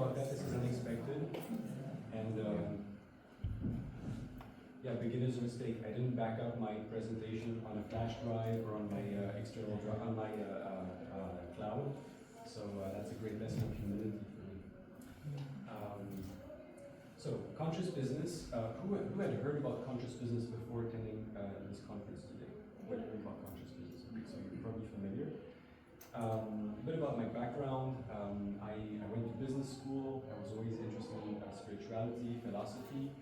about that. This is unexpected. And yeah, beginner's mistake. I didn't back up my presentation on a flash drive or on my external drive, on my cloud. So that's a great lesson of humility for me. So conscious business. Who had heard about conscious business before attending this conference today? Who had heard about conscious business? Okay, so you're probably familiar. A bit about my background. I went to business school. I was always interested in spirituality, philosophy.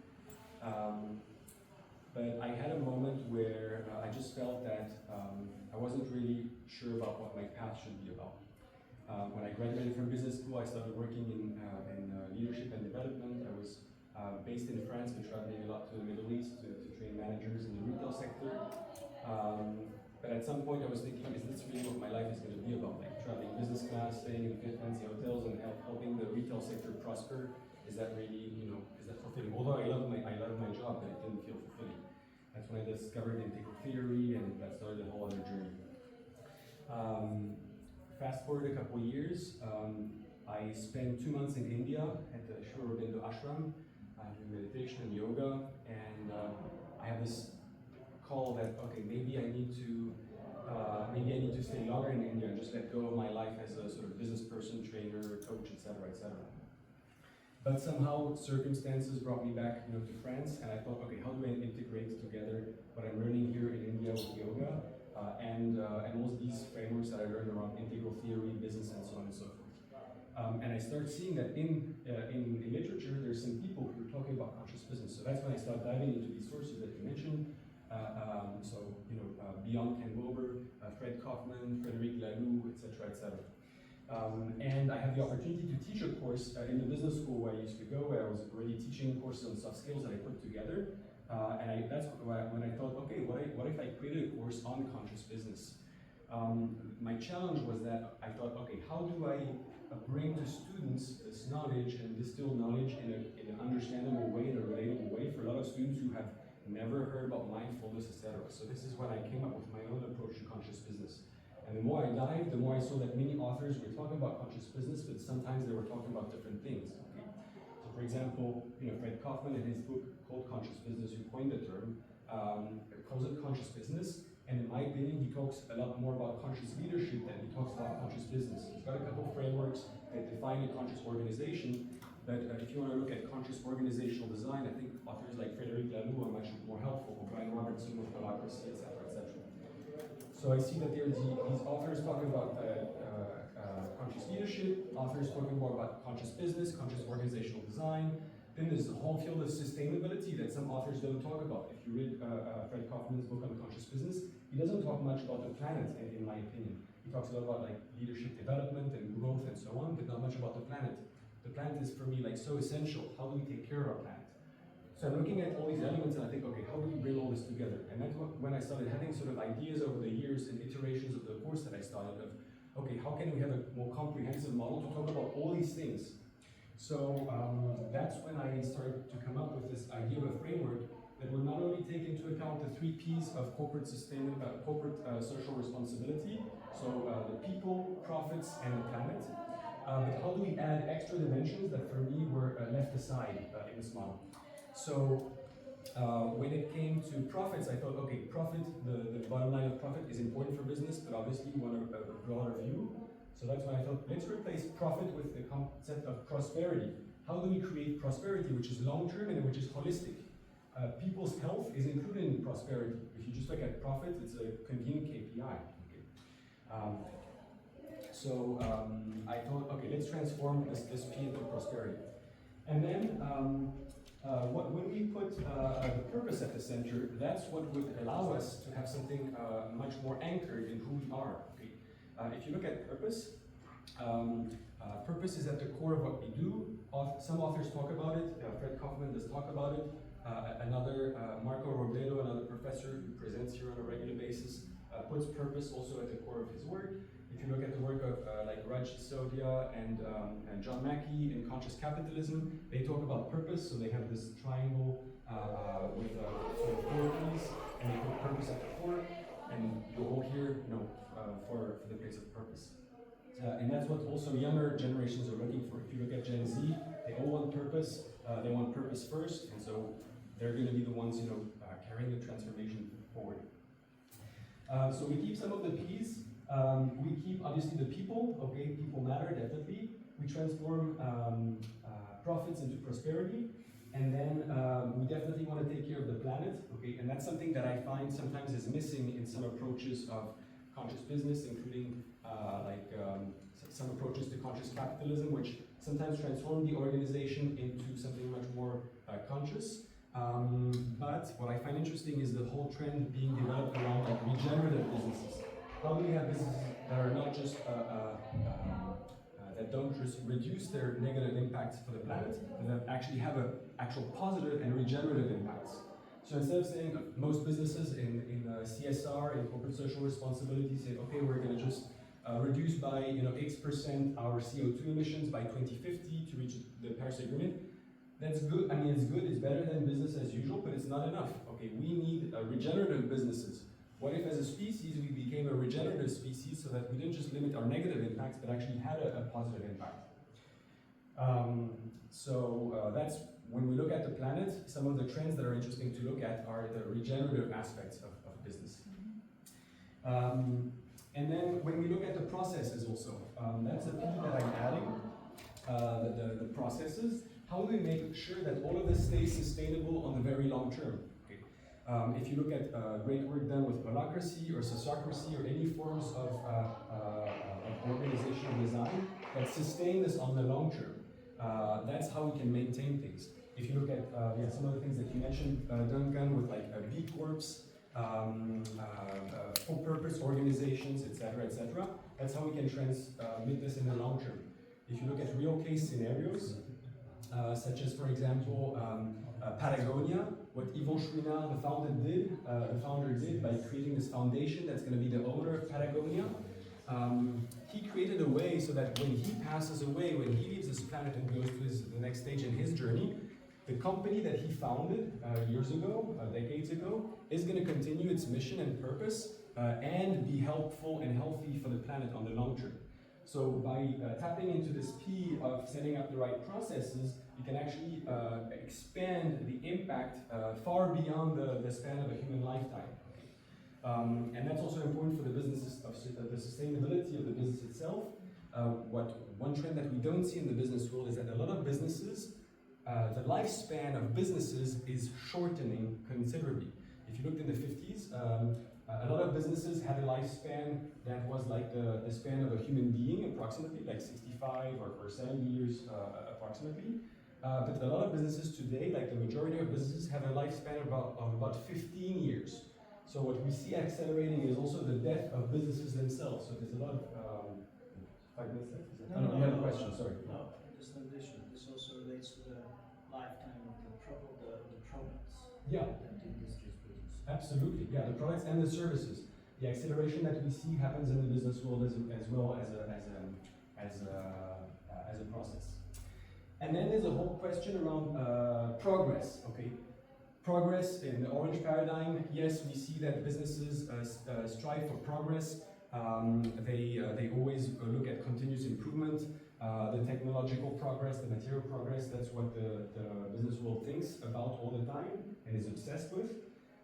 But I had a moment where I just felt that I wasn't really sure about what my path should be about. When I graduated from business school, I started working in leadership and development. I was based in France, but traveling a lot to the Middle East to train managers in the retail sector. But at some point I was thinking, is this really what my life is going to be about? Like traveling business class, staying in fancy hotels and helping the retail sector prosper? Is that really, is that fulfilling? Although I love my job, but it didn't feel fulfilling. That's when I discovered integral theory, and that started a whole other journey. Fast forward a couple years, I spent 2 months in India at the Sri Aurobindo Ashram, doing meditation and yoga, and I had this call that, okay, maybe I need to stay longer in India and just let go of my life as a sort of business person, trainer, coach, etc., etc. But somehow circumstances brought me back, to France, and I thought, okay, how do I integrate together what I'm learning here in India with yoga and all these frameworks that I learned around integral theory, business, and so on and so forth. And I started seeing that in literature, there's some people who are talking about conscious business. So that's when I started diving into these sources that you mentioned. Beyond Ken Wilber, Fred Kaufman, Frederic Laloux, etc., etc. And I had the opportunity to teach a course in the business school where I used to go, where I was already teaching courses on soft skills that I put together. That's when I thought, okay, what if I created a course on conscious business? My challenge was that I thought, okay, how do I bring to students this knowledge and distill knowledge in an understandable way, in a relatable way for a lot of students who have never heard about mindfulness, etc. So this is when I came up with my own approach to conscious business. And the more I dived, the more I saw that many authors were talking about conscious business, but sometimes they were talking about different things. Okay? So for example, Fred Kaufman in his book called Conscious Business, who coined the term, calls it conscious business. And in my opinion, he talks a lot more about conscious leadership than he talks about conscious business. He's got a couple of frameworks that define a conscious organization. But if you want to look at conscious organizational design, I think authors like Frederic Laloux are much more helpful, or Brian Robertson with Holacracy, etc., etc. So I see that there's these authors talking about conscious leadership, authors talking more about conscious business, conscious organizational design. Then there's the whole field of sustainability that some authors don't talk about. If you read Fred Kaufman's book on conscious business, he doesn't talk much about the planet, in my opinion. He talks a lot about like leadership development and growth and so on, but not much about the planet. The planet is for me like so essential. How do we take care of our planet? So I'm looking at all these elements and I think, okay, how do we bring all this together? And that's when I started having sort of ideas over the years and iterations of the course that I started of, okay, how can we have a more comprehensive model to talk about all these things? So that's when I started to come up with this idea of a framework that will not only take into account the 3 Ps of corporate social responsibility, so the people, profits, and the planet. But how do we add extra dimensions that for me were left aside in this model? So when it came to profits, I thought, okay, profit, the bottom line of profit is important for business, but obviously we want a broader view. So that's when I thought, let's replace profit with the concept of prosperity. How do we create prosperity, which is long-term and which is holistic? People's health is included in prosperity. If you just look at profit, it's a convenient KPI. Okay. So I thought, okay, let's transform this P into prosperity. And then when we put the purpose at the center, that's what would allow us to have something much more anchored in who we are. Okay? If you look at purpose, purpose is at the core of what we do. Some authors talk about it. Fred Kaufman does talk about it. Another, Marco Robledo, another professor who presents here on a regular basis, puts purpose also at the core of his work. If you look at the work of like Raj Sisodia and John Mackey in Conscious Capitalism, they talk about purpose. So they have this triangle with sort of 4 Ps, and they put purpose at the core, and you're all here, for the place of purpose. And that's what also younger generations are looking for. If you look at Gen Z, they all want purpose. They want purpose first, and so they're going to be the ones, carrying the transformation forward. So we keep some of the P's. We keep obviously the people. Okay, people matter definitely. We transform profits into prosperity. And then we definitely want to take care of the planet, okay? And that's something that I find sometimes is missing in some approaches of conscious business, including some approaches to conscious capitalism, which sometimes transform the organization into something much more conscious. But what I find interesting is the whole trend being developed around like regenerative businesses. How do we have businesses that are not just that don't just reduce their negative impacts for the planet, but that actually have an actual positive and regenerative impacts. So instead of saying most businesses in CSR, in corporate social responsibility, say, okay, we're going to just reduce by X% our CO2 emissions by 2050 to reach the Paris Agreement. That's good. I mean, it's good. It's better than business as usual, but it's not enough. Okay, we need regenerative businesses. What if, as a species, we became a regenerative species so that we didn't just limit our negative impacts, but actually had a positive impact? That's when we look at the planet. Some of the trends that are interesting to look at are the regenerative aspects of business. And then when we look at the processes also, that's a P that I'm adding, the processes. How do we make sure that all of this stays sustainable on the very long term? If you look at great work done with holacracy or sociocracy or any forms of organizational design that sustain this on the long term, that's how we can maintain things. If you look at some of the things that you mentioned, Duncan, with like B Corps, full-purpose organizations, etc., that's how we can transmit this in the long term. If you look at real case scenarios, such as, for example, Patagonia, what Yvon Chouinard, the founder did by creating this foundation that's going to be the owner of Patagonia. He created a way so that when he passes away, when he leaves this planet and goes to the next stage in his journey, the company that he founded years ago, decades ago, is going to continue its mission and purpose and be helpful and healthy for the planet on the long term. So by tapping into this P of setting up the right processes, you can actually expand the impact far beyond the span of a human lifetime. And that's also important for the businesses of the sustainability of the business itself. One trend that we don't see in the business world is that a lot of businesses, the lifespan of businesses is shortening considerably. If you looked in the 50s, a lot of businesses had a lifespan that was like the span of a human being, approximately, like 65 or 70 years approximately. But a lot of businesses today, like the majority of businesses, have a lifespan of about 15 years. So what we see accelerating is also the death of businesses themselves. So there's a lot of 5 minutes left. No, you have a question, sorry. No, just an addition. This also relates to the lifetime of the products Yeah. that the industries produce. Absolutely, yeah, the products and the services. The acceleration that we see happens in the business world as well as a process. And then there's a whole question around progress. Okay, progress in the orange paradigm. Yes, we see that businesses strive for progress. They always look at continuous improvement, the technological progress, the material progress. That's what the business world thinks about all the time and is obsessed with.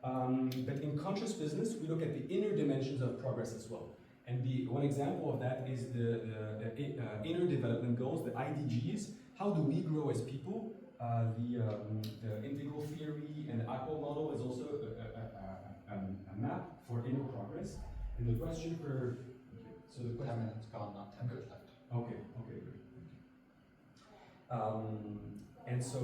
But in conscious business, we look at the inner dimensions of progress as well. And one example of that is the inner development goals, the IDGs. How do we grow as people? The integral theory and the ACO model is also a map for inner progress. And the question for 10 minutes gone, not 10 minutes left. Okay, good. And so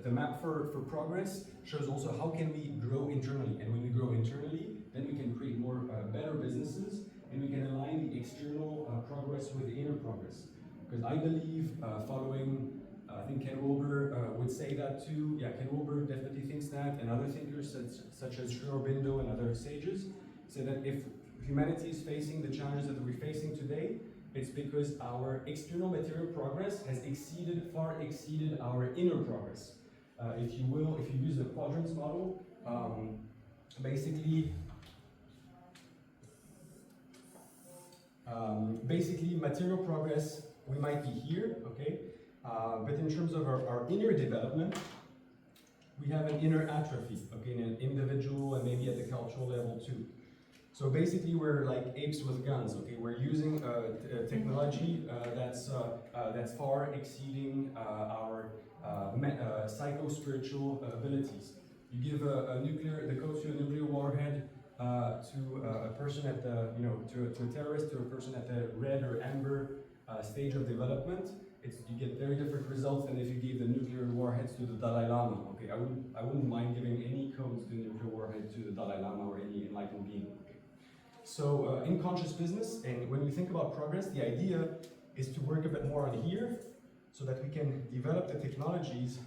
the map for progress shows also how can we grow internally. And when we grow internally, then we can create more better businesses, and we can align the external progress with the inner progress. Because I believe, following, I think Ken Wilber would say that too. Yeah, Ken Wilber definitely thinks that, and other thinkers such as Sri Aurobindo and other sages say that if humanity is facing the challenges that we're facing today, it's because our external material progress has far exceeded our inner progress. If you use the quadrants model, basically, Basically, material progress, we might be here, okay? But in terms of our inner development, we have an inner atrophy, okay, in an individual and maybe at the cultural level too. So basically, we're like apes with guns, okay? We're using technology that's far exceeding our psycho-spiritual abilities. You give the code to a nuclear warhead to a person at the, to a terrorist, to a person at the red or amber stage of development, you get very different results than if you gave the nuclear warheads to the Dalai Lama. Okay, I wouldn't mind giving any codes to the nuclear warhead to the Dalai Lama or any enlightened being. Okay. So in conscious business, and when we think about progress, the idea is to work a bit more on here, so that we can develop the technologies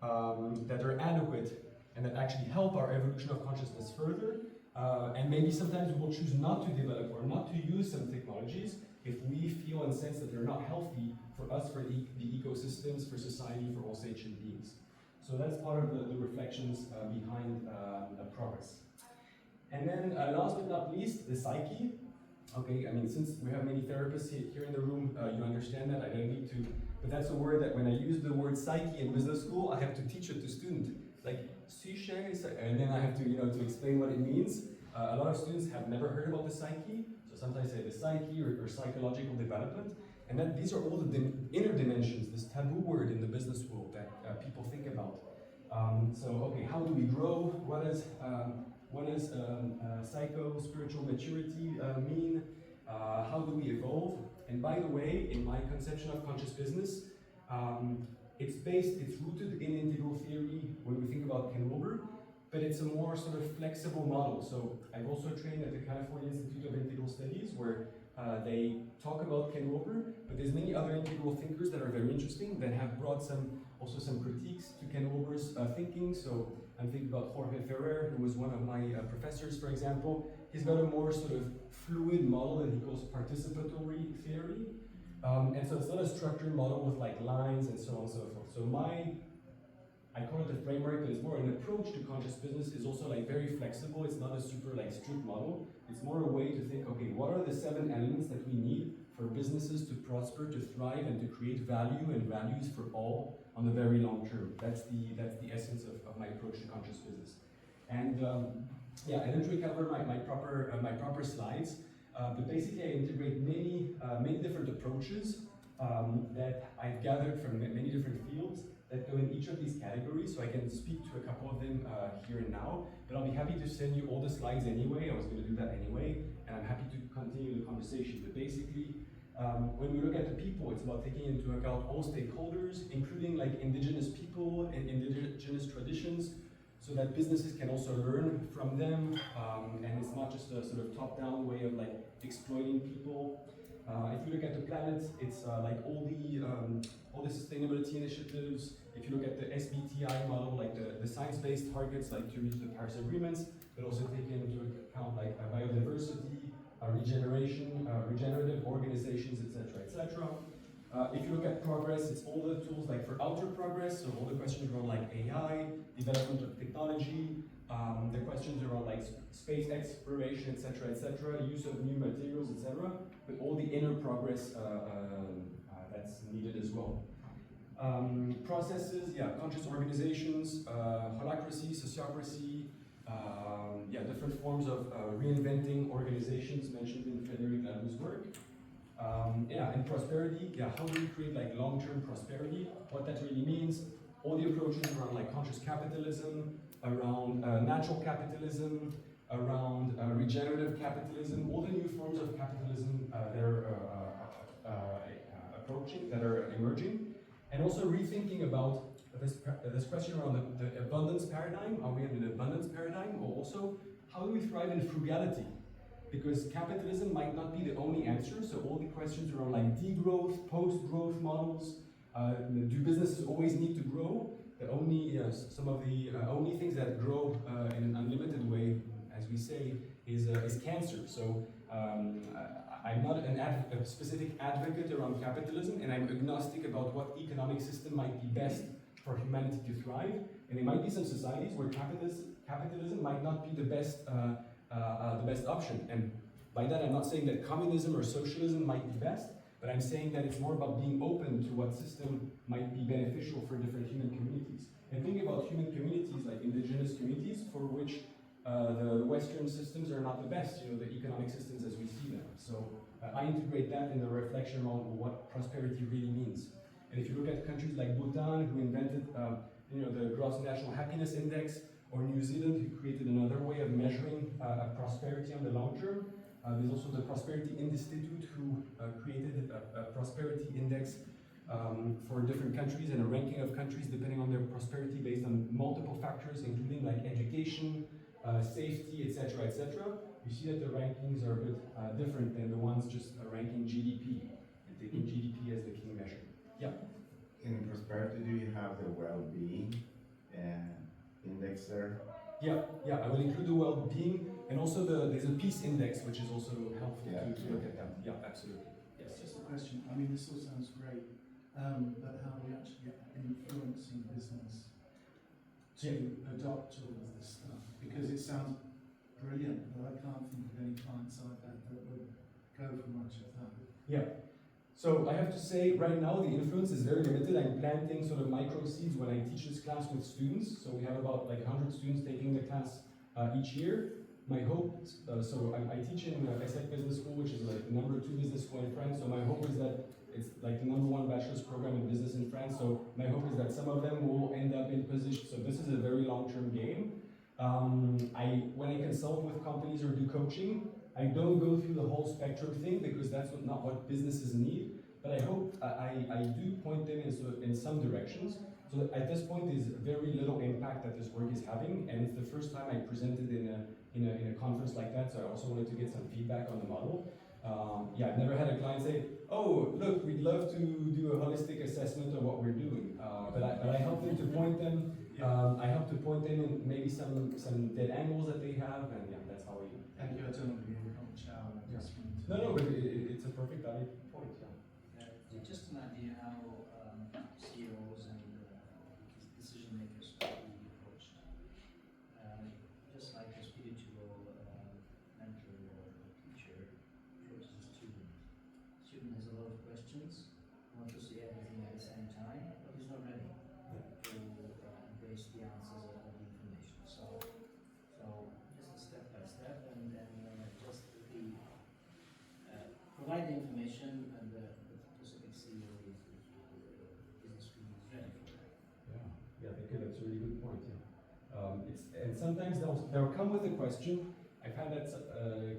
that are adequate and that actually help our evolution of consciousness further. And maybe sometimes we will choose not to develop or not to use some technologies if we feel and sense that they're not healthy for us, for the ecosystems, for society, for all sentient beings. So that's part of the reflections behind progress. And then last but not least, the psyche. Okay, I mean, since we have many therapists here in the room, you understand that, I don't need to, but that's a word that when I use the word psyche in business school, I have to teach it to students. Like, and then I have to, to explain what it means. A lot of students have never heard about the psyche, so sometimes I say the psyche or psychological development, and then these are all the inner dimensions, this taboo word in the business world that people think about. So, okay, how do we grow? What does psycho-spiritual maturity mean? How do we evolve? And by the way, in my conception of conscious business, it's rooted in integral theory when we think about Ken Wilber, but it's a more sort of flexible model. So I've also trained at the California Institute of Integral Studies, where they talk about Ken Wilber, but there's many other integral thinkers that are very interesting that have brought also some critiques to Ken Wilber's thinking. So I'm thinking about Jorge Ferrer, who was one of my professors, for example. He's got a more sort of fluid model that he calls participatory theory. And so it's not a structured model with like lines and so on and so forth. So I call it a framework, but it's more an approach to conscious business is also like very flexible. It's not a super like strict model. It's more a way to think, okay, what are the 7 elements that we need for businesses to prosper, to thrive, and to create value and values for all on the very long term. That's the essence of my approach to conscious business. And yeah, I didn't really cover my proper slides, but basically I integrate many different approaches that I've gathered from many different fields that go in each of these categories, so I can speak to a couple of them here and now, but I'll be happy to send you all the slides anyway. I was going to do that anyway, and I'm happy to continue the conversation. But basically, when we look at the people, it's about taking into account all stakeholders, including like indigenous people and indigenous traditions, so that businesses can also learn from them, and it's not just a sort of top-down way of like exploiting people. If you look at the planet, it's like all the sustainability initiatives. If you look at the SBTI model, like the science-based targets, like to reach the Paris agreements, but also take into account like biodiversity, regeneration, regenerative organizations, etc., etc. If you look at progress, it's all the tools like for outer progress, so all the questions around like AI, development of technology, the questions around like space exploration, etc., use of new materials, etc., but all the inner progress that's needed as well. Processes, yeah, conscious organizations, holacracy, sociocracy, yeah, different forms of reinventing organizations mentioned in Frederic Laloux's work. Yeah, and prosperity, yeah, how do we create like long-term prosperity? What that really means, all the approaches around like conscious capitalism, around natural capitalism, around regenerative capitalism, all the new forms of capitalism that are that are emerging, and also rethinking about this question around the abundance paradigm. Are we in an abundance paradigm, or also how do we thrive in frugality? Because capitalism might not be the only answer, so all the questions around like degrowth, post-growth models, do businesses always need to grow? Some of the only things that grow in an unlimited way, as we say, is cancer. So I'm not a specific advocate around capitalism, and I'm agnostic about what economic system might be best for humanity to thrive. And there might be some societies where capitalism might not be the best option. And By that, I'm not saying that communism or socialism might be best, but I'm saying that it's more about being open to what system might be beneficial for different human communities. And think about human communities like indigenous communities for which the Western systems are not the best, the economic systems as we see them. So I integrate that in the reflection on what prosperity really means. And if you look at countries like Bhutan, who invented the Gross National Happiness Index, or New Zealand, who created another way of measuring prosperity on the long term. There's also the Prosperity Institute, who created a prosperity index for different countries and a ranking of countries depending on their prosperity based on multiple factors, including like education, safety, etc., etc. You see that the rankings are a bit different than the ones just ranking GDP and taking GDP as the key measure. Yeah. In prosperity, do you have the well-being index there? Yeah, I will include the well-being and also there's a peace index, which is also helpful to look at that. Yeah, absolutely. Yes. Just a question. I mean, this all sounds great, but how do we actually get influencing business to adopt all of this stuff? Because it sounds brilliant, but I can't think of any clients I've had that would go for much of that. Yeah. So I have to say, right now the influence is very limited. I'm planting sort of micro seeds when I teach this class with students. So we have about like 100 students taking the class each year. My hope, so I teach in IEC Business School, which is like the #2 business school in France. So my hope is that it's like the #1 bachelor's program in business in France. So my hope is that some of them will end up in position. So this is a very long-term game. When I consult with companies or do coaching, I don't go through the whole spectrum thing because that's not what businesses need. But I hope I do point them in some directions. So at this point, there's very little impact that this work is having, and it's the first time I presented in a conference like that. So I also wanted to get some feedback on the model. I've never had a client say, "Oh, look, we'd love to do a holistic assessment of what we're doing." But I help them to point them. I help to point them in maybe some dead angles that they have, and that's how we. Thank you. I don't want to be a cold shower. I just wanted to. No, but it's a perfect valid point. Just an idea how CEOs and decision makers could be approached. Just like a spiritual mentor or teacher approaches a student. Student has a lot of questions, wants to see everything at the same time, but he's not ready to embrace the answers of the information. So just a step by step, and then just provide the information and the specific CEO is business school is ready for that. Thank you. That's a really good point. And sometimes they'll come with a question. I've had that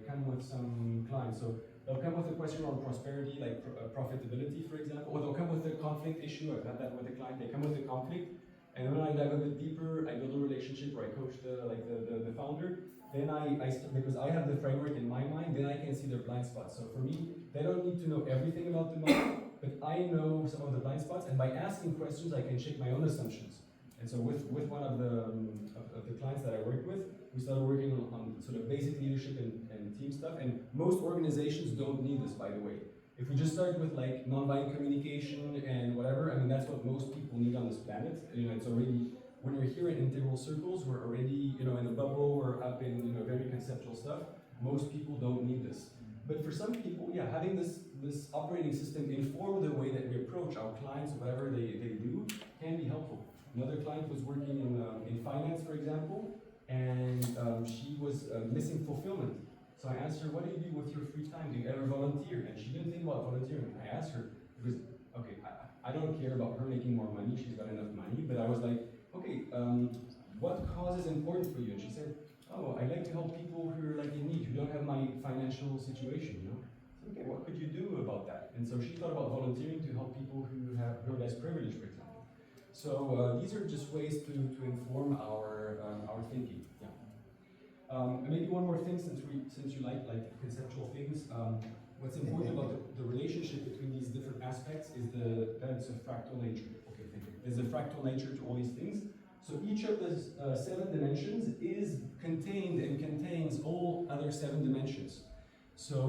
come with some clients. So they'll come with a question on prosperity, like profitability, for example, or they'll come with a conflict issue. I've had that with a client. They come with a conflict, and when I dive a bit deeper, I build a relationship where I coach the founder. Then because I have the framework in my mind, then I can see their blind spots. So for me, they don't need to know everything about the model, but I know some of the blind spots, and by asking questions, I can check my own assumptions. And so with one of the clients that I worked with, we started working on sort of basic leadership and team stuff, and most organizations don't need this, by the way. If we just start with like nonviolent communication and whatever, I mean, that's what most people need on this planet. It's already, when you're here in integral circles, we're already, in a bubble, we're up in, very conceptual stuff. Most people don't need this. But for some people, having this operating system inform the way that we approach our clients, whatever they do, can be helpful. Another client was working in finance, for example, and she was missing fulfillment. So I asked her, "What do you do with your free time? Do you ever volunteer?" And she didn't think about volunteering. I asked her, because, okay, I don't care about her making more money, she's got enough money, but I was like, okay, what cause is important for you? And she said, "Oh, I like to help people who are like in need, who don't have my financial situation, So, okay, what could you do about that?" And so she thought about volunteering to help people who are less privileged, for example. So these are just ways to inform our thinking. Maybe one more thing, since you like conceptual things. What's important about the relationship between these different aspects is that it's a fractal nature. Okay, thank you. There's a fractal nature to all these things. So each of the 7 dimensions is contained and contains all other 7 dimensions. So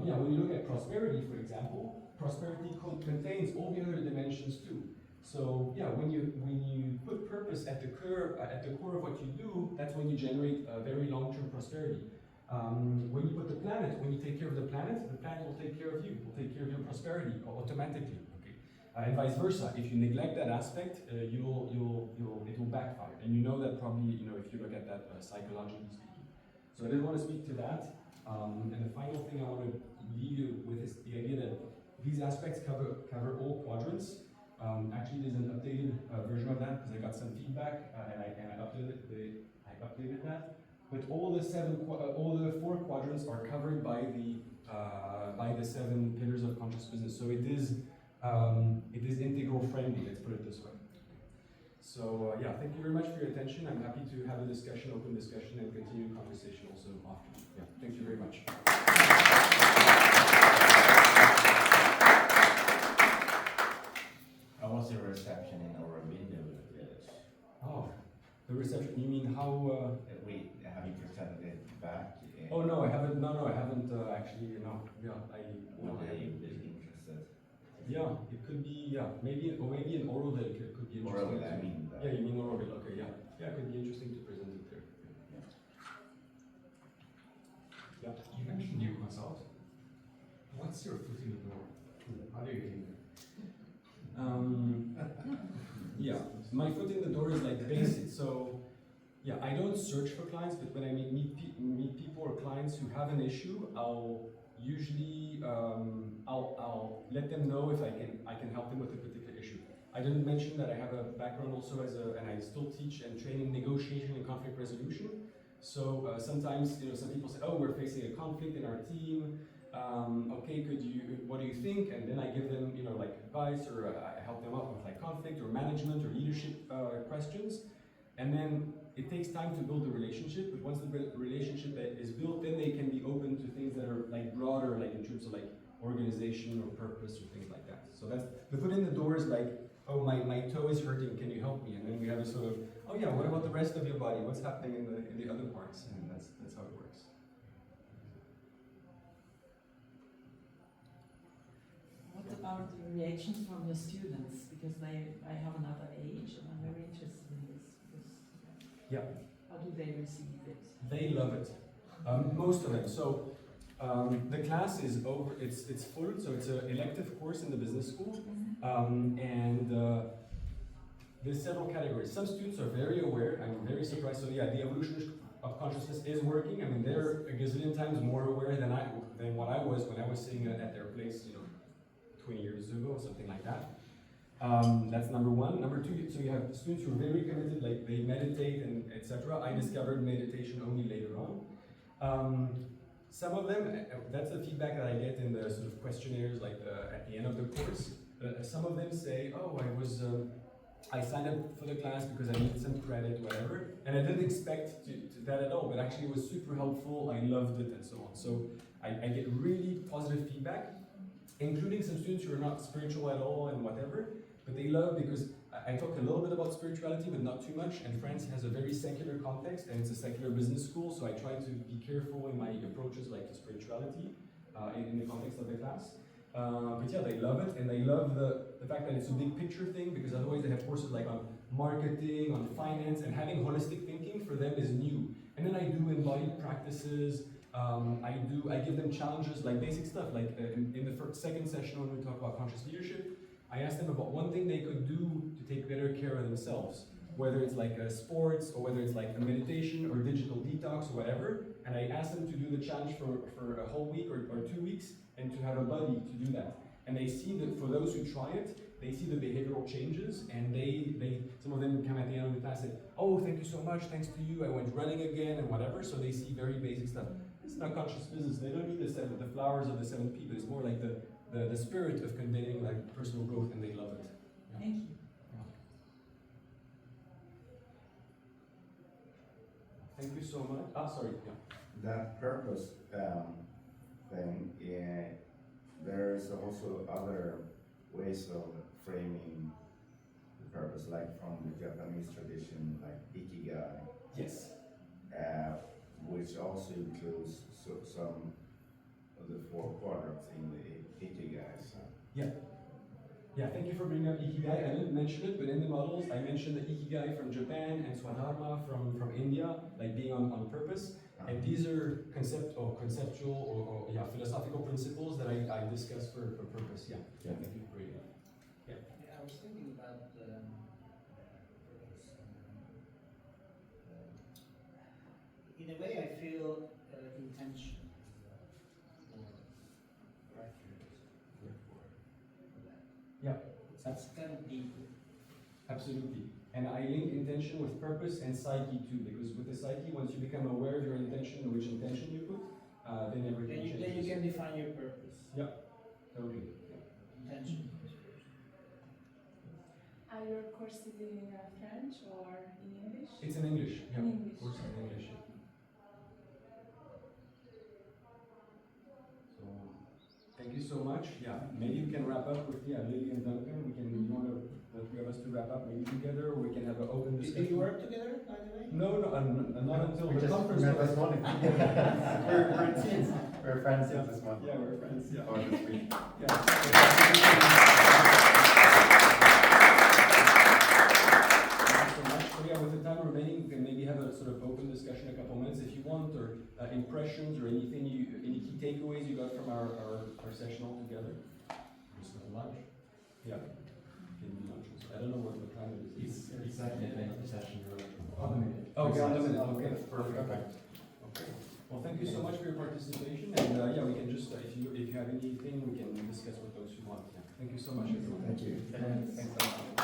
when you look at prosperity, for example, prosperity contains all the other dimensions too. So when you put purpose at the core of what you do, that's when you generate a very long-term prosperity. When you put the planet, when you take care of the planet will take care of you, will take care of your prosperity automatically. Okay, and vice versa. If you neglect that aspect, it will backfire, and you know that probably if you look at that psychologically speaking. So I didn't want to speak to that. And the final thing I want to leave you with is the idea that these aspects cover all quadrants. Actually, there's an updated version of that because I got some feedback and I updated that. But all the 4 quadrants are covered by the 7 pillars of conscious business. So it is integral friendly. Let's put it this way. So yeah, thank you very much for your attention. I'm happy to have a discussion, open discussion, and continue conversation also after. Yeah, thank you very much. How was the reception in our window village? Oh, the reception. You mean how? Have you presented it back? Oh no, I haven't. No, I haven't actually. No, yeah, Would they be interested? Yeah, it could be. Yeah, maybe an oral that it could be interesting. Oral, I mean. Yeah, you mean oral? Okay, yeah, it could be interesting to present it there. Yeah. You mentioned you consult. What's your foot in the door? How do you get in there? Yeah, my foot in the door is like basic. So, yeah, I don't search for clients, but when I meet people or clients who have an issue, I'll usually I'll let them know if I can help them with a particular issue. I didn't mention that I have a background also and I still teach and train in negotiation and conflict resolution. So sometimes some people say, oh, we're facing a conflict in our team. Okay, what do you think? And then I give them, like advice, or I help them out with like conflict or management or leadership questions. And then it takes time to build the relationship, but once the relationship is built, then they can be open to things that are like broader, like in terms of like organization or purpose or things like that. So that's the foot in the door is like, oh, my toe is hurting, can you help me? And then we have a sort of, oh yeah, what about the rest of your body? What's happening in the other parts? And that's how it works. What about the reactions from your students? Because I have another age and I'm very interested in this. Yeah. How do they receive it? They love it. Most of them. So the class is over. It's full. So it's an elective course in the business school, and there's several categories. Some students are very aware. I'm very surprised. So yeah, the evolution of consciousness is working. I mean, they're a gazillion times more aware than what I was when I was sitting at their place, 20 years ago, something like that. That's number one. Number two, so you have students who are very committed, like they meditate and etc. I discovered meditation only later on. Some of them, that's the feedback that I get in the sort of questionnaires, like at the end of the course. Some of them say, oh, I signed up for the class because I needed some credit, whatever, and I didn't expect that at all, but actually it was super helpful, I loved it, and so on. So I get really positive feedback, including some students who are not spiritual at all and whatever, but they love because I talk a little bit about spirituality, but not too much, and France has a very secular context, and it's a secular business school, so I try to be careful in my approaches like to spirituality in the context of the class. But yeah, they love it, and they love the fact that it's a big picture thing, because otherwise they have courses like on marketing, on finance, and having holistic thinking for them is new. And then I do embodied practices, I give them challenges, like basic stuff, like in the second session when we talk about conscious leadership, I asked them about one thing they could do to take better care of themselves, whether it's like sports, or whether it's like a meditation or digital detox or whatever, and I asked them to do the challenge for a whole week or 2 weeks, and to have a buddy to do that. And they see that for those who try it, they see the behavioral changes, and some of them come at the end of the class and say, oh, thank you so much, thanks to you, I went running again, and whatever, so they see very basic stuff. It's not conscious business, they don't need the flowers of the 7 people, it's more like the spirit of conveying like personal growth, and they love it. Yeah. Thank you. Thank you so much. Sorry, yeah. That purpose thing, there's also other ways of framing the purpose, like from the Japanese tradition, like ikigai. Yes. Which also includes some of the 4 quadrants in the ikigai. So. Yeah. Yeah, thank you for bringing up ikigai. I didn't mention it, but in the models, I mentioned the ikigai from Japan and Swadharma from India, like being on purpose. And these are conceptual or philosophical principles that I discuss for purpose. Yeah. Yeah. Thank you for it. Yeah, I was thinking about purpose. In a way, I feel intention is more accurate word for that. Yeah. It's kind of deeper. Absolutely. And I link intention with purpose and psyche too, because with the psyche, once you become aware of your intention, which intention you put, then everything changes. Then you can define your purpose. Yeah, totally. Yeah. Intention. Are your courses in French or in English? It's in English. Yeah. In English. Of course, in English. So, thank you so much. Yeah, maybe we can wrap up with Lily and Duncan. We can. You want the three of us to wrap up maybe together, or we can have an open Do discussion. you work together, by the way? No, not until We the just conference. met this morning. we're teams. We're friends since this month. Yeah, we're friends. Yeah. Or this week. Yeah. So much. So yeah, with the time remaining, we can maybe have a sort of open discussion, a couple minutes if you want, or impressions or anything any key takeaways you got from our session all together. Just with lunch. Yeah. Can be lunch. I don't know what time it is. It's exactly the end of the session. Oh, okay, on the minute. Okay, That's perfect. Okay. Well, thank you so much for your participation, and yeah, we can just if you have anything, we can discuss with those who want. Yeah. Thank you so much, everyone. Thank you. Thanks.